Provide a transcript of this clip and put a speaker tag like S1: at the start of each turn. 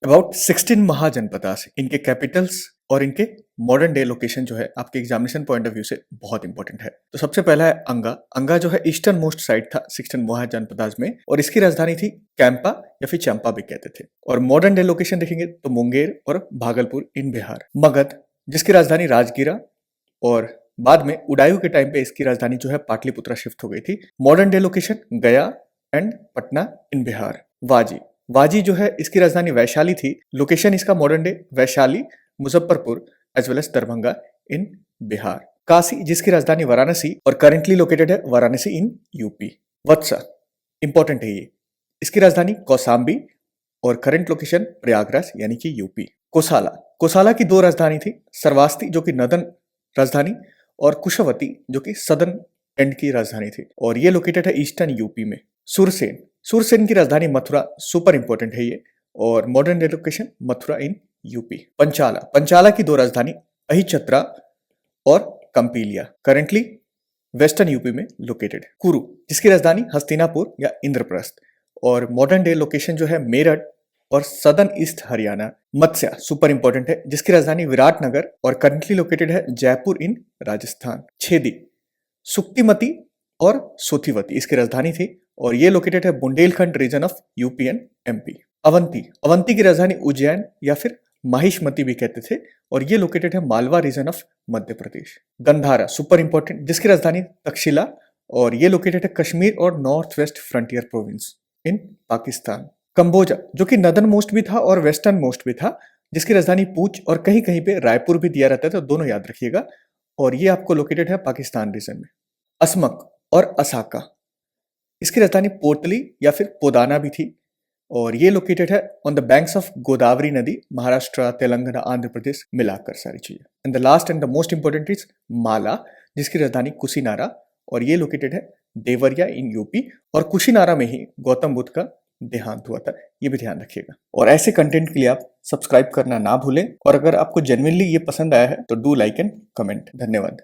S1: About 16 mahajanapadas, इनके Capitals और इनके मॉडर्न डे लोकेशन जो है आपके एग्जामिनेशन पॉइंट ऑफ व्यू से बहुत इंपॉर्टेंट है। तो सबसे पहला है अंगा। अंगा जो है ईस्टर्न मोस्ट साइड था 16 महाजनपदास में, और इसकी राजधानी थी कैंपा या फिर चंपा भी कहते थे। और मॉडर्न डे लोकेशन देखेंगे तो मुंगेर और भागलपुर इन बिहार। मगध जिसकी राजधानी राजगीरा, और बाद में उडायू के टाइम पे इसकी राजधानी जो है पाटलिपुत्रा शिफ्ट हो गई थी। Modern day location Gaya and Patna in Bihar. Vajji, Vajji जो है इसकी राजधानी वैशाली थी। लोकेशन इसका modern day Vaishali, Muzaffarpur as well as Darbhanga in Bihar. Kashi जिसकी राजधानी वाराणसी और करेंटली लोकेटेड है Varanasi in UP. Vatsa important है ये, इसकी राजधानी कौसाम्बी और करंट लोकेशन प्रयागराज यानी कि यूपी। कोसाला, कोसाला की दो राजधानी थी, सरवास्ती जो कि नदन राजधानी और कुशवती जो कि सदर्न एंड की राजधानी थी, और ये लोकेटेड है ईस्टर्न यूपी में। सुरसेन, सुरसेन की राजधानी मथुरा, सुपर इंपॉर्टेंट है ये, और modern day location Mathura in UP. Panchala, Panchala की दो राजधानी अहिचत्रा और कंपीलिया, करेंटली वेस्टर्न यूपी में लोकेटेड। कुरु जिसकी राजधानी हस्तिनापुर या इंद्रप्रस्थ, और मॉडर्न डे लोकेशन जो है मेरठ और southern east Haryana. Matsya super important है, जिसकी राजधानी विराटनगर और करंटली लोकेटेड है जयपुर इन राजस्थान। छेदी, सुक्तिमती और सोथिवती इसकी राजधानी थी, और ये लोकेटेड है Bundelkhand region of UP and MP. Avanti, Avanti की राजधानी उज्जैन या फिर माहिष्मती भी कहते थे, और ये लोकेटेड है Malwa region of Madhya Pradesh. Gandhara super important, जिसकी राजधानी तक्षशिला, और ये लोकेटेड है कश्मीर और north west frontier province in Pakistan. Kamboja जो कि नदर्न मोस्ट भी था और वेस्टर्न मोस्ट भी था, जिसकी राजधानी पूंछ और कहीं कहीं पे रायपुर भी दिया रहता है, तो दोनों याद रखिएगा, और ये आपको लोकेटेड है पाकिस्तान रीजन में। असमक और असाका, इसकी राजधानी पोर्टली या फिर पोदाना भी थी, और ये लोकेटेड है on the banks of Godavari नदी, महाराष्ट्र, तेलंगाना, आंध्र प्रदेश मिलाकर सारी चीजें। And the last and the most important is Malla, जिसकी राजधानी कुशीनारा, और ये लोकेटेड है देवरिया इन यूपी, और कुशीनारा में ही गौतम बुद्ध का देहांत हुआ था, ये भी ध्यान रखिएगा। और ऐसे कंटेंट के लिए आप सब्सक्राइब करना ना भूलें, और अगर आपको जेन्युइनली ये पसंद आया है तो डू लाइक एंड कमेंट। धन्यवाद।